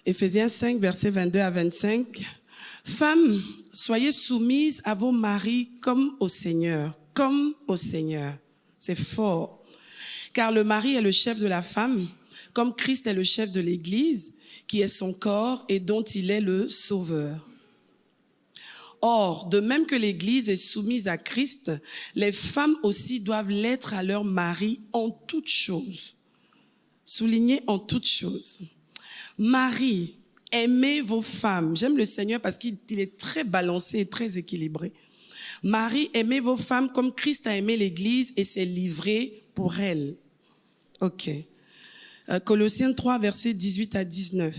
Éphésiens 5, versets 22 à 25. Femmes, soyez soumises à vos maris comme au Seigneur. Comme au Seigneur. C'est fort. Car le mari est le chef de la femme, comme Christ est le chef de l'Église, qui est son corps et dont il est le sauveur. Or, de même que l'Église est soumise à Christ, les femmes aussi doivent l'être à leur mari en toutes choses. Soulignez en toutes choses. Marie, aimez vos femmes. J'aime le Seigneur parce qu'il est très balancé et très équilibré. Marie, aimez vos femmes comme Christ a aimé l'Église et s'est livré pour elle. Ok. Colossiens 3, versets 18 à 19.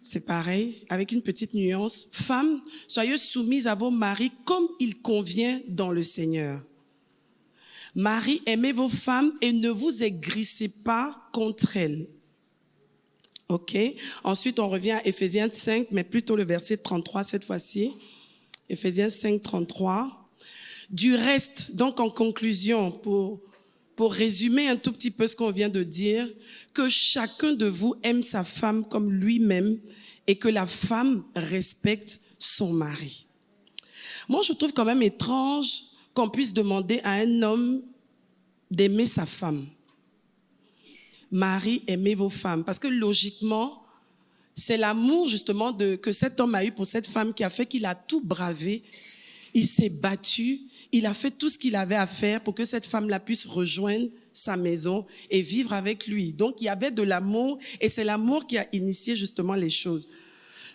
C'est pareil, avec une petite nuance. Femmes, soyez soumises à vos maris comme il convient dans le Seigneur. Marie, aimez vos femmes et ne vous aigrissez pas contre elles. Ok. Ensuite, on revient à Éphésiens 5, mais plutôt le verset 33 cette fois-ci. Éphésiens 5, 33. Du reste, donc en conclusion, pour résumer un tout petit peu ce qu'on vient de dire, que chacun de vous aime sa femme comme lui-même et que la femme respecte son mari. Moi, je trouve quand même étrange qu'on puisse demander à un homme d'aimer sa femme. Marie, aimez vos femmes. Parce que logiquement, c'est l'amour justement que cet homme a eu pour cette femme qui a fait qu'il a tout bravé. Il s'est battu. Il a fait tout ce qu'il avait à faire pour que cette femme-là puisse rejoindre sa maison et vivre avec lui. Donc, il y avait de l'amour et c'est l'amour qui a initié justement les choses.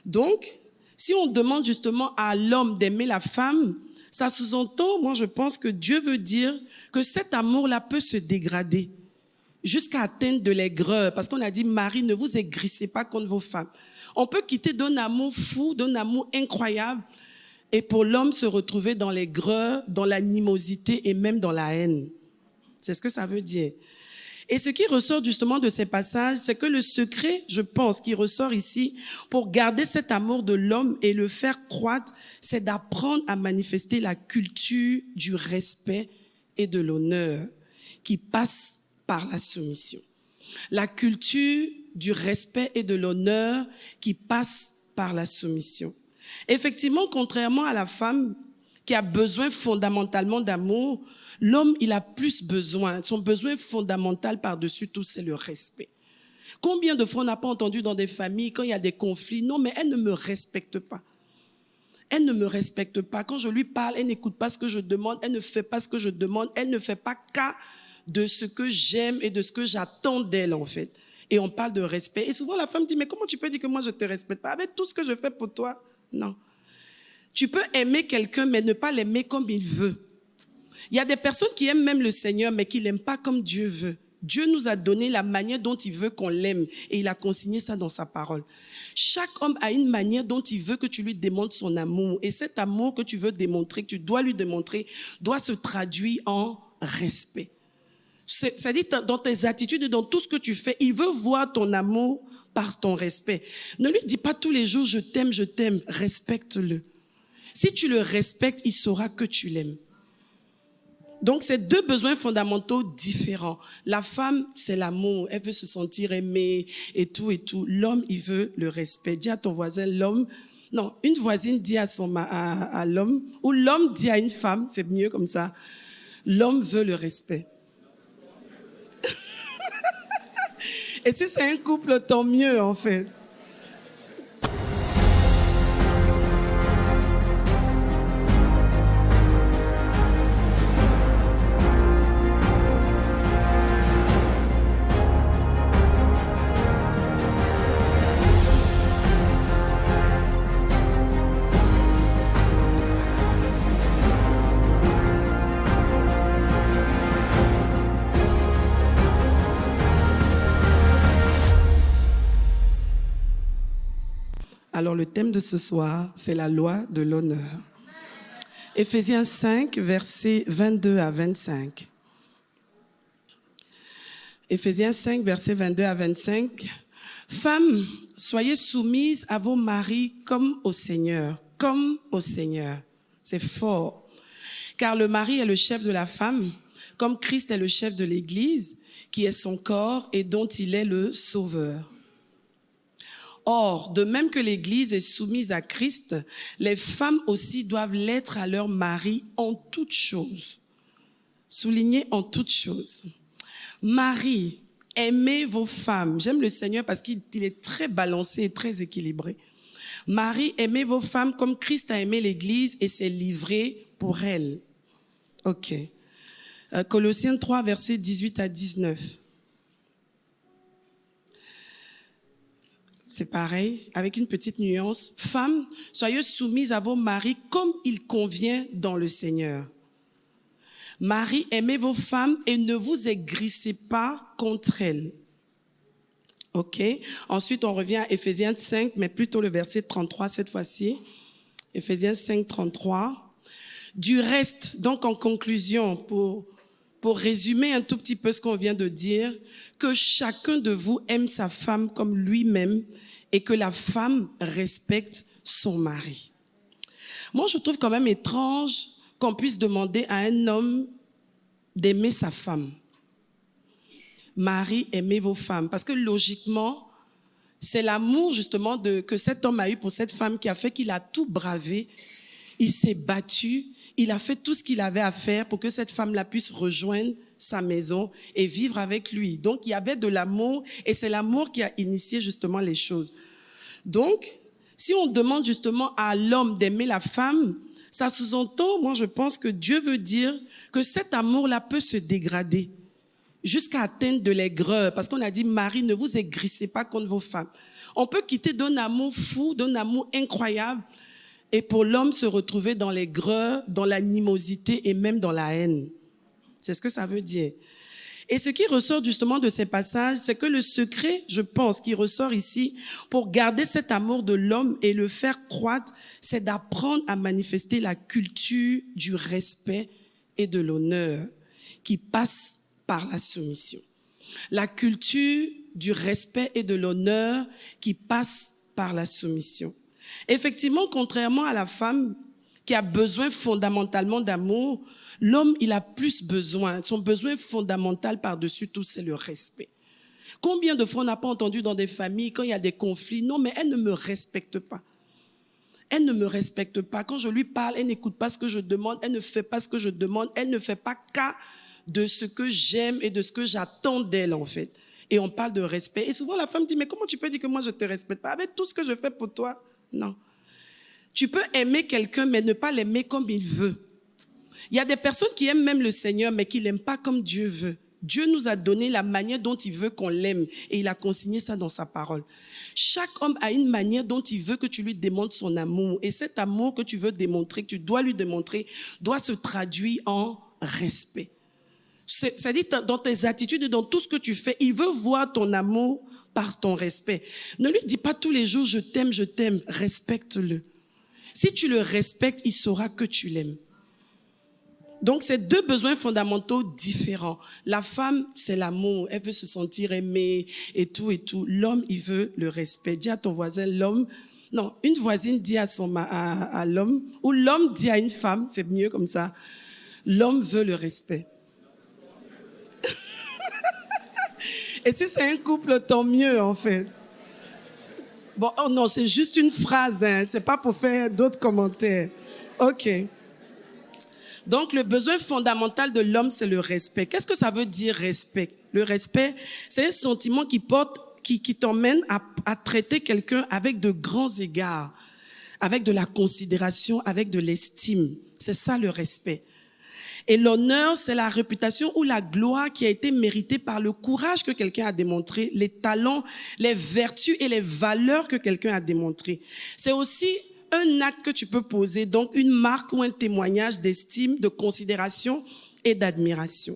Donc, si on demande justement à l'homme d'aimer la femme, ça sous-entend, moi je pense que Dieu veut dire que cet amour-là peut se dégrader jusqu'à atteindre de l'aigreur. Parce qu'on a dit, Marie, ne vous aigrissez pas contre vos femmes. On peut quitter d'un amour fou, d'un amour incroyable, et pour l'homme se retrouver dans l'aigreur, dans l'animosité et même dans la haine. C'est ce que ça veut dire. Et ce qui ressort justement de ces passages, c'est que le secret, je pense, qui ressort ici, pour garder cet amour de l'homme et le faire croître, c'est d'apprendre à manifester la culture du respect et de l'honneur qui passe par la soumission. La culture du respect et de l'honneur qui passe par la soumission. Effectivement, contrairement à la femme qui a besoin fondamentalement d'amour, l'homme, il a plus besoin. Son besoin fondamental par-dessus tout, c'est le respect. Combien de fois on n'a pas entendu dans des familles, quand il y a des conflits, non, mais elle ne me respecte pas. Elle ne me respecte pas. Quand je lui parle, elle n'écoute pas ce que je demande, elle ne fait pas ce que je demande, elle ne fait pas cas de ce que j'aime et de ce que j'attends d'elle, en fait. Et on parle de respect. Et souvent, la femme dit, mais comment tu peux dire que moi, je ne te respecte pas? Avec tout ce que je fais pour toi, non. Tu peux aimer quelqu'un, mais ne pas l'aimer comme il veut. Il y a des personnes qui aiment même le Seigneur, mais qui ne l'aiment pas comme Dieu veut. Dieu nous a donné la manière dont il veut qu'on l'aime et il a consigné ça dans sa parole. Chaque homme a une manière dont il veut que tu lui démontres son amour. Et cet amour que tu veux démontrer, que tu dois lui démontrer, doit se traduire en respect. C'est-à-dire dans tes attitudes et dans tout ce que tu fais, il veut voir ton amour par ton respect. Ne lui dis pas tous les jours, je t'aime, respecte-le. Si tu le respectes, il saura que tu l'aimes. Donc, c'est deux besoins fondamentaux différents. La femme, c'est l'amour. Elle veut se sentir aimée et tout et tout. L'homme, il veut le respect. Dis à ton voisin, l'homme... Non, une voisine dit à l'homme, ou l'homme dit à une femme, c'est mieux comme ça. L'homme veut le respect. Et si c'est un couple, tant mieux, en fait. Alors, le thème de ce soir, c'est la loi de l'honneur. Éphésiens 5, versets 22 à 25. Éphésiens 5, versets 22 à 25. Femmes, soyez soumises à vos maris comme au Seigneur. Comme au Seigneur. C'est fort. Car le mari est le chef de la femme, comme Christ est le chef de l'Église, qui est son corps et dont il est le sauveur. Or, de même que l'Église est soumise à Christ, les femmes aussi doivent l'être à leur mari en toutes choses. Soulignez en toutes choses. Marie, aimez vos femmes. J'aime le Seigneur parce qu'il est très balancé et très équilibré. Marie, aimez vos femmes comme Christ a aimé l'Église et s'est livré pour elle. Ok. Colossiens 3, versets 18 à 19. C'est pareil, avec une petite nuance. Femmes, soyez soumises à vos maris comme il convient dans le Seigneur. Marie, aimez vos femmes et ne vous aigrissez pas contre elles. Ok. Ensuite, on revient à Éphésiens 5, mais plutôt le verset 33 cette fois-ci. Éphésiens 5, 33. Du reste, donc en conclusion, pour résumer un tout petit peu ce qu'on vient de dire, que chacun de vous aime sa femme comme lui-même et que la femme respecte son mari. Moi, je trouve quand même étrange qu'on puisse demander à un homme d'aimer sa femme. Marie, aimez vos femmes. Parce que logiquement, c'est l'amour justement que cet homme a eu pour cette femme qui a fait qu'il a tout bravé. Il s'est battu. Il a fait tout ce qu'il avait à faire pour que cette femme-là puisse rejoindre sa maison et vivre avec lui. Donc, il y avait de l'amour et c'est l'amour qui a initié justement les choses. Donc, si on demande justement à l'homme d'aimer la femme, ça sous-entend, moi je pense que Dieu veut dire que cet amour-là peut se dégrader jusqu'à atteindre de l'aigreur. Parce qu'on a dit, Marie, ne vous aigrissez pas contre vos femmes. On peut quitter d'un amour fou, d'un amour incroyable, et pour l'homme se retrouver dans l'aigreur, dans l'animosité et même dans la haine. C'est ce que ça veut dire. Et ce qui ressort justement de ces passages, c'est que le secret, je pense, qui ressort ici, pour garder cet amour de l'homme et le faire croître, c'est d'apprendre à manifester la culture du respect et de l'honneur qui passe par la soumission. La culture du respect et de l'honneur qui passe par la soumission. Effectivement, contrairement à la femme qui a besoin fondamentalement d'amour, l'homme, il a plus besoin. Son besoin fondamental par-dessus tout, c'est le respect. Combien de fois on n'a pas entendu dans des familles, quand il y a des conflits, non, mais elle ne me respecte pas. Elle ne me respecte pas. Quand je lui parle, elle n'écoute pas ce que je demande, elle ne fait pas ce que je demande, elle ne fait pas cas de ce que j'aime et de ce que j'attends d'elle, en fait. Et on parle de respect. Et souvent, la femme dit, mais comment tu peux dire que moi, je ne te respecte pas? Avec tout ce que je fais pour toi, non. Tu peux aimer quelqu'un, mais ne pas l'aimer comme il veut. Il y a des personnes qui aiment même le Seigneur, mais qui ne l'aiment pas comme Dieu veut. Dieu nous a donné la manière dont il veut qu'on l'aime et il a consigné ça dans sa parole. Chaque homme a une manière dont il veut que tu lui démontres son amour. Et cet amour que tu veux démontrer, que tu dois lui démontrer, doit se traduire en respect. C'est-à-dire dans tes attitudes et dans tout ce que tu fais, il veut voir ton amour par ton respect. Ne lui dis pas tous les jours, je t'aime, respecte-le. Si tu le respectes, il saura que tu l'aimes. Donc, c'est deux besoins fondamentaux différents. La femme, c'est l'amour. Elle veut se sentir aimée et tout et tout. L'homme, il veut le respect. Dis à ton voisin, l'homme... Non, une voisine dit à l'homme, ou l'homme dit à une femme, c'est mieux comme ça. L'homme veut le respect. Et si c'est un couple, tant mieux, en fait. Bon, oh non, c'est juste une phrase, hein. C'est pas pour faire d'autres commentaires. Ok. Donc, le besoin fondamental de l'homme, c'est le respect. Qu'est-ce que ça veut dire, respect? Le respect, c'est un sentiment qui t'emmène à traiter quelqu'un avec de grands égards, avec de la considération, avec de l'estime. C'est ça, le respect. Et l'honneur, c'est la réputation ou la gloire qui a été méritée par le courage que quelqu'un a démontré, les talents, les vertus et les valeurs que quelqu'un a démontré. C'est aussi un acte que tu peux poser, donc une marque ou un témoignage d'estime, de considération et d'admiration.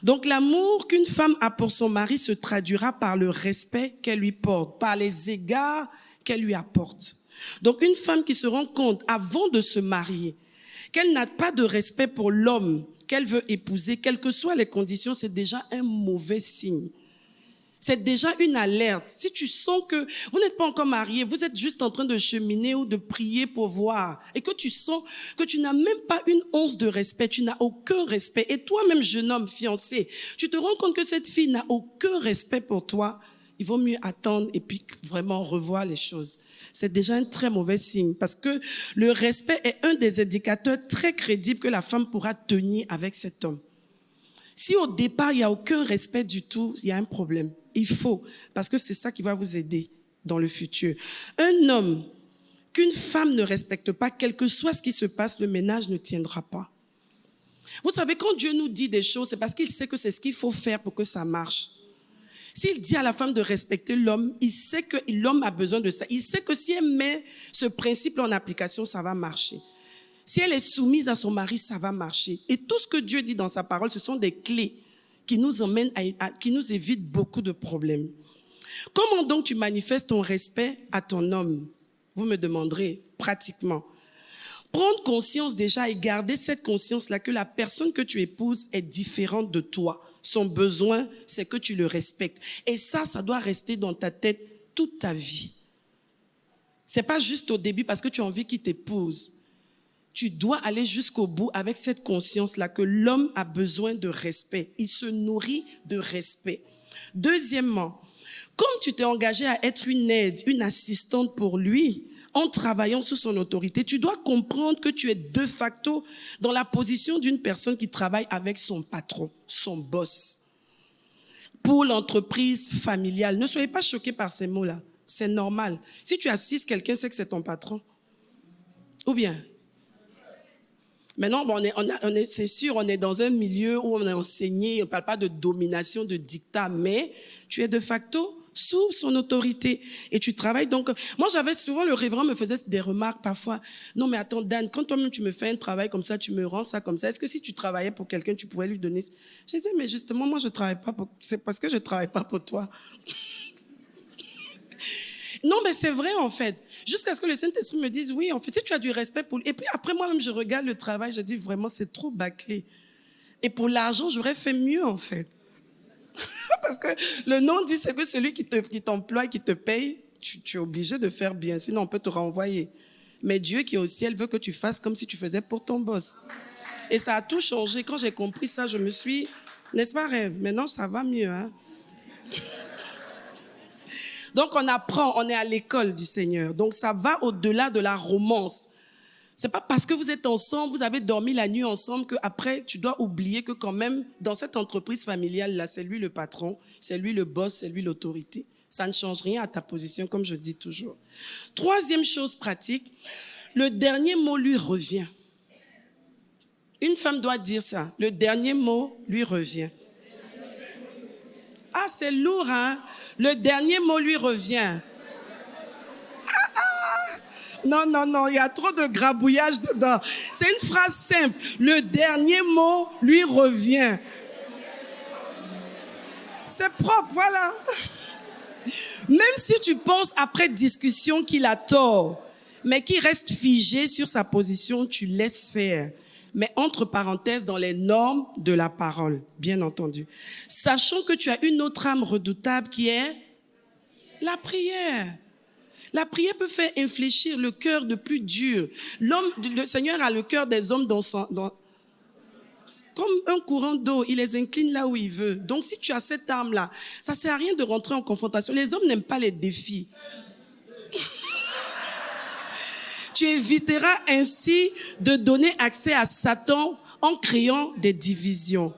Donc l'amour qu'une femme a pour son mari se traduira par le respect qu'elle lui porte, par les égards qu'elle lui apporte. Donc une femme qui se rend compte avant de se marier qu'elle n'a pas de respect pour l'homme qu'elle veut épouser, quelles que soient les conditions, c'est déjà un mauvais signe. C'est déjà une alerte. Si tu sens que vous n'êtes pas encore marié, vous êtes juste en train de cheminer ou de prier pour voir, et que tu sens que tu n'as même pas une once de respect, tu n'as aucun respect, et toi-même, jeune homme fiancé, tu te rends compte que cette fille n'a aucun respect pour toi, il vaut mieux attendre et puis vraiment revoir les choses. C'est déjà un très mauvais signe, parce que le respect est un des indicateurs très crédibles que la femme pourra tenir avec cet homme. Si au départ, il n'y a aucun respect du tout, il y a un problème. Il faut, parce que c'est ça qui va vous aider dans le futur. Un homme qu'une femme ne respecte pas, quel que soit ce qui se passe, le ménage ne tiendra pas. Vous savez, quand Dieu nous dit des choses, c'est parce qu'il sait que c'est ce qu'il faut faire pour que ça marche. S'il dit à la femme de respecter l'homme, il sait que l'homme a besoin de ça. Il sait que si elle met ce principe en application, ça va marcher. Si elle est soumise à son mari, ça va marcher. Et tout ce que Dieu dit dans sa parole, ce sont des clés qui nous emmènent qui nous évitent beaucoup de problèmes. Comment donc tu manifestes ton respect à ton homme? Vous me demanderez, pratiquement. Prendre conscience déjà et garder cette conscience-là que la personne que tu épouses est différente de toi. Son besoin, c'est que tu le respectes. Et ça doit rester dans ta tête toute ta vie. C'est pas juste au début parce que tu as envie qu'il t'épouse. Tu dois aller jusqu'au bout avec cette conscience-là que l'homme a besoin de respect. Il se nourrit de respect. Deuxièmement, comme tu t'es engagé à être une aide, une assistante pour lui, en travaillant sous son autorité, tu dois comprendre que tu es de facto dans la position d'une personne qui travaille avec son patron, son boss. Pour l'entreprise familiale, ne soyez pas choqués par ces mots-là. C'est normal. Si tu assistes quelqu'un, c'est que c'est ton patron. Ou bien? Maintenant, c'est sûr, on est dans un milieu où on est enseigné, on ne parle pas de domination, de dictat, mais tu es de facto sous son autorité et tu travailles. Donc, moi, j'avais souvent, le révérend me faisait des remarques parfois. Non, mais attends, Dan, quand toi-même tu me fais un travail comme ça, tu me rends ça comme ça, est-ce que si tu travaillais pour quelqu'un, tu pouvais lui donner? Je disais, mais justement, moi, je travaille pas c'est parce que je travaille pas pour toi. Non, mais c'est vrai, en fait. Jusqu'à ce que le Saint-Esprit me dise, oui, en fait, si tu as du respect pour lui. Et puis après, moi-même, je regarde le travail, je dis, vraiment, c'est trop bâclé. Et pour l'argent, j'aurais fait mieux, en fait. Parce que le nom dit, c'est que celui qui t'emploie, qui te paye, tu es obligé de faire bien, sinon on peut te renvoyer. Mais Dieu qui est au ciel veut que tu fasses comme si tu faisais pour ton boss. Et ça a tout changé. Quand j'ai compris ça, je me suis, n'est-ce pas, rêve? Maintenant, ça va mieux, hein? Donc, on apprend, on est à l'école du Seigneur. Donc, ça va au-delà de la romance. C'est pas parce que vous êtes ensemble, vous avez dormi la nuit ensemble, qu'après, tu dois oublier que quand même, dans cette entreprise familiale-là, c'est lui le patron, c'est lui le boss, c'est lui l'autorité. Ça ne change rien à ta position, comme je dis toujours. Troisième chose pratique, le dernier mot lui revient. Une femme doit dire ça. Le dernier mot lui revient. Ah, c'est lourd, hein? Le dernier mot lui revient. Non, il y a trop de grabouillage dedans. C'est une phrase simple. Le dernier mot lui revient. C'est propre, voilà. Même si tu penses après discussion qu'il a tort, mais qu'il reste figé sur sa position, tu laisses faire. Mais entre parenthèses, dans les normes de la parole, bien entendu. Sachant que tu as une autre âme redoutable qui est la prière. La prière peut faire infléchir le cœur de plus dur. Le Seigneur a le cœur des hommes comme un courant d'eau, il les incline là où il veut. Donc si tu as cette âme-là, ça ne sert à rien de rentrer en confrontation. Les hommes n'aiment pas les défis. Tu éviteras ainsi de donner accès à Satan en créant des divisions.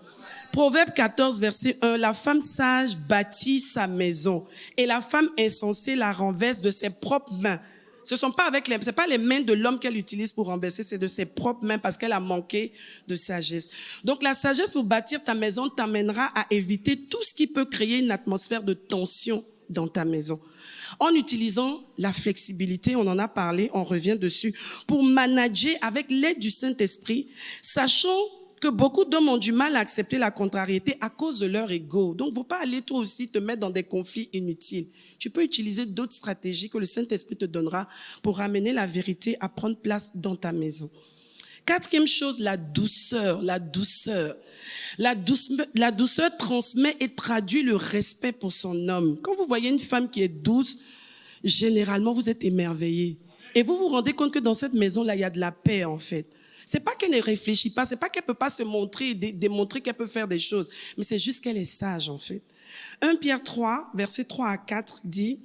Proverbe 14, verset 1, la femme sage bâtit sa maison et la femme insensée la renverse de ses propres mains. C'est pas les mains de l'homme qu'elle utilise pour renverser, c'est de ses propres mains parce qu'elle a manqué de sagesse. Donc la sagesse pour bâtir ta maison t'amènera à éviter tout ce qui peut créer une atmosphère de tension dans ta maison. En utilisant la flexibilité, on en a parlé, on revient dessus, pour manager avec l'aide du Saint-Esprit, sachant que beaucoup d'hommes ont du mal à accepter la contrariété à cause de leur ego. Donc, il ne faut pas aller toi aussi te mettre dans des conflits inutiles. Tu peux utiliser d'autres stratégies que le Saint-Esprit te donnera pour amener la vérité à prendre place dans ta maison. Quatrième chose, la douceur, la douceur. La douceur transmet et traduit le respect pour son homme. Quand vous voyez une femme qui est douce, généralement, vous êtes émerveillé. Et vous vous rendez compte que dans cette maison-là, il y a de la paix, en fait. C'est pas qu'elle ne réfléchit pas, c'est pas qu'elle peut pas se montrer et démontrer qu'elle peut faire des choses, mais c'est juste qu'elle est sage, en fait. 1 Pierre 3, versets 3 à 4 dit: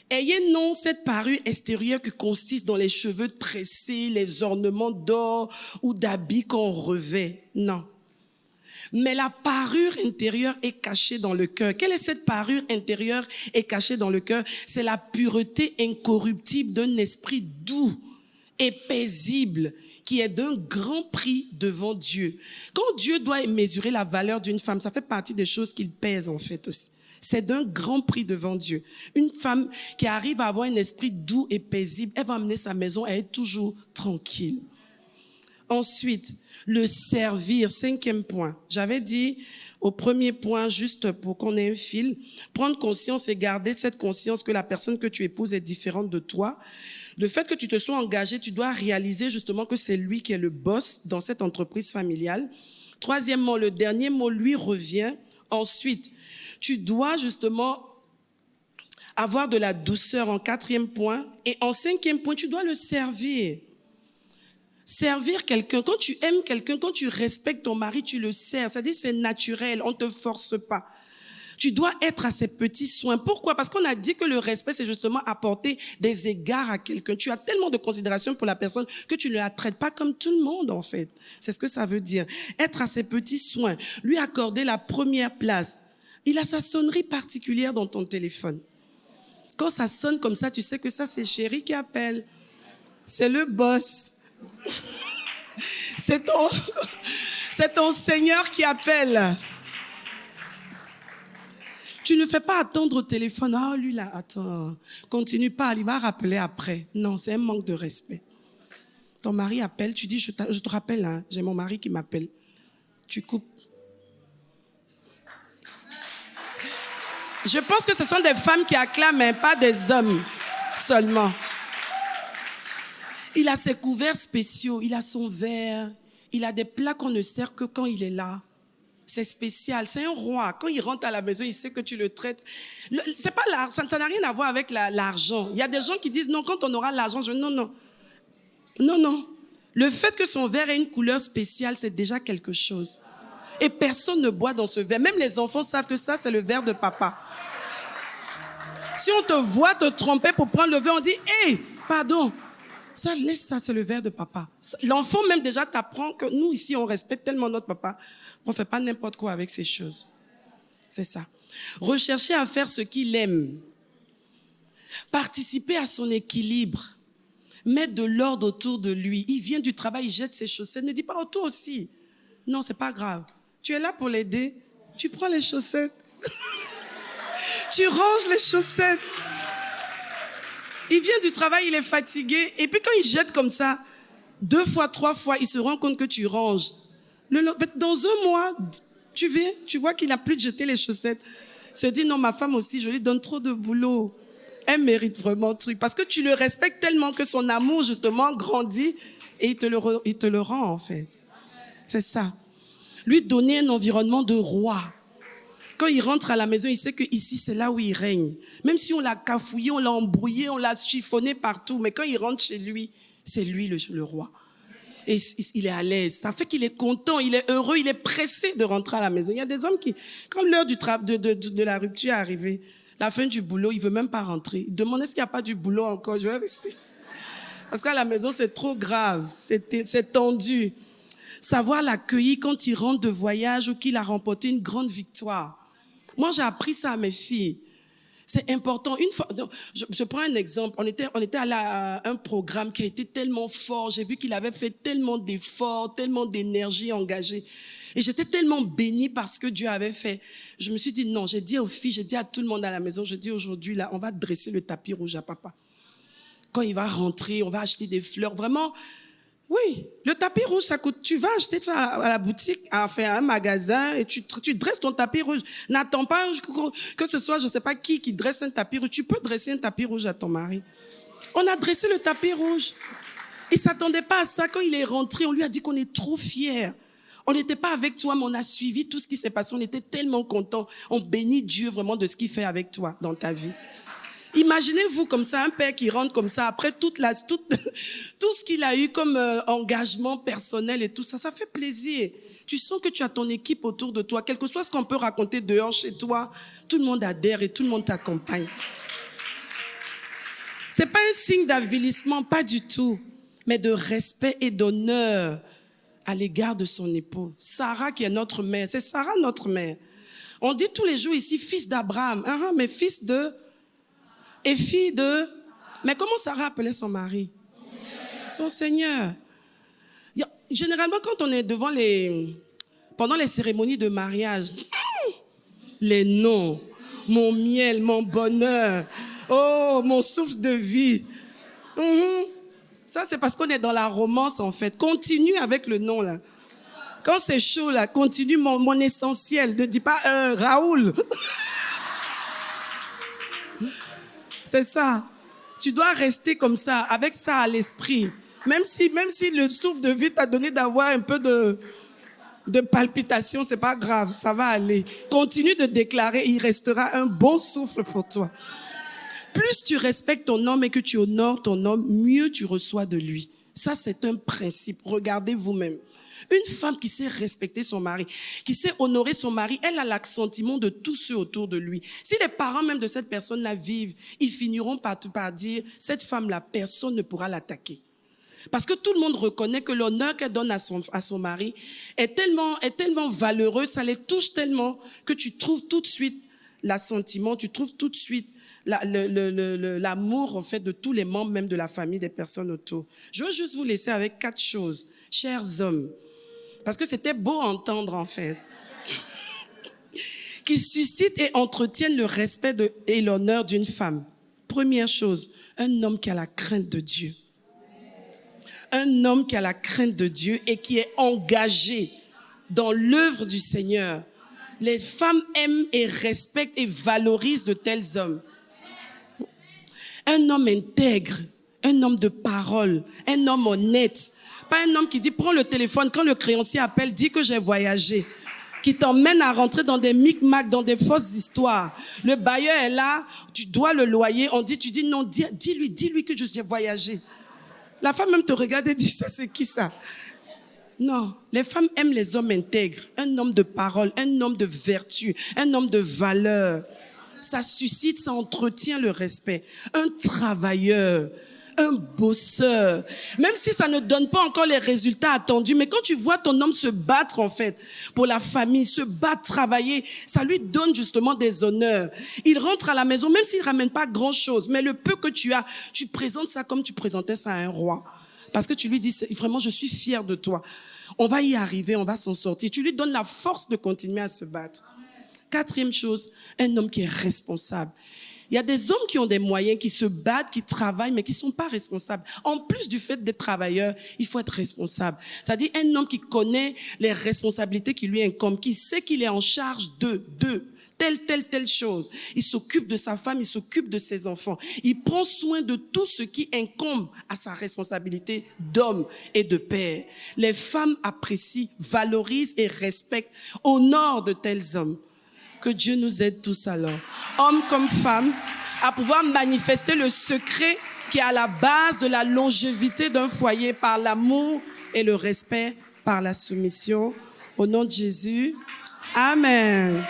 ayez non cette parure extérieure qui consiste dans les cheveux tressés, les ornements d'or ou d'habits qu'on revêt. Non. Mais la parure intérieure est cachée dans le cœur. Quelle est cette parure intérieure et cachée dans le cœur? C'est la pureté incorruptible d'un esprit doux et paisible qui est d'un grand prix devant Dieu. Quand Dieu doit mesurer la valeur d'une femme, ça fait partie des choses qu'il pèse en fait aussi. C'est d'un grand prix devant Dieu. Une femme qui arrive à avoir un esprit doux et paisible, elle va amener sa maison à être toujours tranquille. Ensuite, le servir, 5e point. J'avais dit au premier point, juste pour qu'on ait un fil, prendre conscience et garder cette conscience que la personne que tu épouses est différente de toi. Le fait que tu te sois engagé, tu dois réaliser justement que c'est lui qui est le boss dans cette entreprise familiale. Troisièmement, le dernier mot lui revient. Ensuite, tu dois justement avoir de la douceur en 4e point. Et en 5e point, tu dois le servir. Servir quelqu'un, quand tu aimes quelqu'un, quand tu respectes ton mari, tu le sers. C'est-à-dire c'est naturel, on ne te force pas. Tu dois être à ses petits soins. Pourquoi? Parce qu'on a dit que le respect, c'est justement apporter des égards à quelqu'un. Tu as tellement de considération pour la personne que tu ne la traites pas comme tout le monde, en fait. C'est ce que ça veut dire. Être à ses petits soins, lui accorder la première place. Il a sa sonnerie particulière dans ton téléphone. Quand ça sonne comme ça, tu sais que ça, c'est chéri qui appelle. C'est le boss. C'est ton Seigneur qui appelle. Tu ne fais pas attendre au téléphone. Ah, lui là, attends, continue pas, il va rappeler après. Non, c'est un manque de respect. Ton mari appelle, tu dis, je te rappelle, hein, j'ai mon mari qui m'appelle. Tu coupes. Je pense que ce sont des femmes qui acclament, mais pas des hommes seulement. Il a ses couverts spéciaux, il a son verre, il a des plats qu'on ne sert que quand il est là. C'est spécial, c'est un roi. Quand il rentre à la maison, il sait que tu le traites. C'est pas ça n'a rien à voir avec l'argent. Il y a des gens qui disent non, quand on aura l'argent, non. Le fait que son verre ait une couleur spéciale, c'est déjà quelque chose. Et personne ne boit dans ce verre. Même les enfants savent que ça, c'est le verre de papa. Si on te voit te tromper pour prendre le verre, on dit hé, pardon. Ça, laisse ça, c'est le verre de papa. L'enfant même déjà t'apprend que nous ici, on respecte tellement notre papa qu'on ne fait pas n'importe quoi avec ces choses. C'est ça. Rechercher à faire ce qu'il aime. Participer à son équilibre. Mettre de l'ordre autour de lui. Il vient du travail, il jette ses chaussettes. Ne dis pas, oh, toi aussi. Non, c'est pas grave. Tu es là pour l'aider. Tu prends les chaussettes. Tu ranges les chaussettes. Il vient du travail, il est fatigué. Et puis quand il jette comme ça, 2 fois, 3 fois, il se rend compte que tu ranges. Dans 1 mois, tu viens, tu vois qu'il n'a plus de jeter les chaussettes. Il se dit, non, ma femme aussi, je lui donne trop de boulot. Elle mérite vraiment le truc. Parce que tu le respectes tellement que son amour, justement, grandit et il te le rend, en fait. C'est ça. Lui donner un environnement de roi. Quand il rentre à la maison, il sait que ici c'est là où il règne. Même si on l'a cafouillé, on l'a embrouillé, on l'a chiffonné partout, mais quand il rentre chez lui, c'est lui le roi. Et il est à l'aise. Ça fait qu'il est content, il est heureux, il est pressé de rentrer à la maison. Il y a des hommes qui, quand l'heure de la rupture est arrivée, la fin du boulot, il veut même pas rentrer. Il demande est-ce qu'il n'y a pas du boulot encore, je vais rester. Parce qu'à la maison, c'est trop grave, c'est tendu. Savoir l'accueillir quand il rentre de voyage ou qu'il a remporté une grande victoire. Moi, j'ai appris ça à mes filles. C'est important. Une fois, je prends un exemple. On était à un programme qui a été tellement fort. J'ai vu qu'il avait fait tellement d'efforts, tellement d'énergie engagée. Et j'étais tellement bénie par ce que Dieu avait fait. Je me suis dit non, j'ai dit aux filles, j'ai dit à tout le monde à la maison, je dis aujourd'hui là, on va dresser le tapis rouge à papa. Quand il va rentrer, on va acheter des fleurs. Vraiment, oui, le tapis rouge, ça coûte. Tu vas acheter ça à la boutique, à un magasin, et tu dresses ton tapis rouge. N'attends pas que ce soit, je ne sais pas qui dresse un tapis rouge. Tu peux dresser un tapis rouge à ton mari. On a dressé le tapis rouge. Il ne s'attendait pas à ça. Quand il est rentré, on lui a dit qu'on est trop fiers. On n'était pas avec toi, mais on a suivi tout ce qui s'est passé. On était tellement contents. On bénit Dieu vraiment de ce qu'il fait avec toi dans ta vie. Imaginez-vous comme ça, un père qui rentre comme ça, après tout ce qu'il a eu comme engagement personnel et tout ça, ça fait plaisir. Tu sens que tu as ton équipe autour de toi. Quel que soit ce qu'on peut raconter dehors chez toi, tout le monde adhère et tout le monde t'accompagne. C'est pas un signe d'avilissement, pas du tout, mais de respect et d'honneur à l'égard de son époux. Sarah qui est notre mère, c'est Sarah notre mère. On dit tous les jours ici fils d'Abraham, mais fils de... et fille de... Mais comment Sarah appelait son mari? Son Seigneur. Généralement, quand on est pendant les cérémonies de mariage, les noms, mon miel, mon bonheur, oh, mon souffle de vie. Ça, c'est parce qu'on est dans la romance, en fait. Continue avec le nom, là. Quand c'est chaud, là, continue mon essentiel. Ne dis pas Raoul. C'est ça. Tu dois rester comme ça, avec ça à l'esprit. Même si le souffle de vie t'a donné d'avoir un peu de palpitation, c'est pas grave, ça va aller. Continue de déclarer, il restera un bon souffle pour toi. Plus tu respectes ton homme et que tu honores ton homme, mieux tu reçois de lui. Ça, c'est un principe. Regardez vous-même. Une femme qui sait respecter son mari, qui sait honorer son mari, elle a l'assentiment de tous ceux autour de lui. Si les parents même de cette personne-là vivent, ils finiront par dire, cette femme-là, personne ne pourra l'attaquer. Parce que tout le monde reconnaît que l'honneur qu'elle donne à son mari est tellement valeureux, ça les touche tellement que tu trouves tout de suite l'assentiment, tu trouves tout de suite l'amour en fait de tous les membres même de la famille, des personnes autour. Je veux juste vous laisser avec 4 choses, chers hommes, parce que c'était beau à entendre en fait, qui suscitent et entretiennent le respect et l'honneur d'une femme. Première chose, un homme qui a la crainte de Dieu. Un homme qui a la crainte de Dieu et qui est engagé dans l'œuvre du Seigneur. Les femmes aiment et respectent et valorisent de tels hommes. Un homme intègre, un homme de parole, un homme honnête. Pas un homme qui dit, prends le téléphone, quand le créancier appelle, dis que j'ai voyagé. Qui t'emmène à rentrer dans des micmacs, dans des fausses histoires. Le bailleur est là, tu dois le loyer, tu dis non, dis-lui que j'ai voyagé. La femme même te regarde et dit, ça c'est qui ça? Non, les femmes aiment les hommes intègres, un homme de parole, un homme de vertu, un homme de valeur. Ça suscite, ça entretient le respect. Un travailleur, un bosseur, même si ça ne donne pas encore les résultats attendus, mais quand tu vois ton homme se battre en fait pour la famille, se battre, travailler, ça lui donne justement des honneurs. Il rentre à la maison, même s'il ramène pas grand chose, mais le peu que tu as, tu présentes ça comme tu présentais ça à un roi. Parce que tu lui dis, vraiment, je suis fier de toi. On va y arriver, on va s'en sortir. Tu lui donnes la force de continuer à se battre. 4e chose, un homme qui est responsable. Il y a des hommes qui ont des moyens, qui se battent, qui travaillent, mais qui ne sont pas responsables. En plus du fait d'être travailleur, il faut être responsable. C'est-à-dire un homme qui connaît les responsabilités qui lui incombent, qui sait qu'il est en charge de telle chose. Il s'occupe de sa femme, il s'occupe de ses enfants. Il prend soin de tout ce qui incombe à sa responsabilité d'homme et de père. Les femmes apprécient, valorisent et respectent, honorent de tels hommes. Que Dieu nous aide tous alors, hommes comme femmes, à pouvoir manifester le secret qui est à la base de la longévité d'un foyer par l'amour et le respect, par la soumission. Au nom de Jésus, Amen.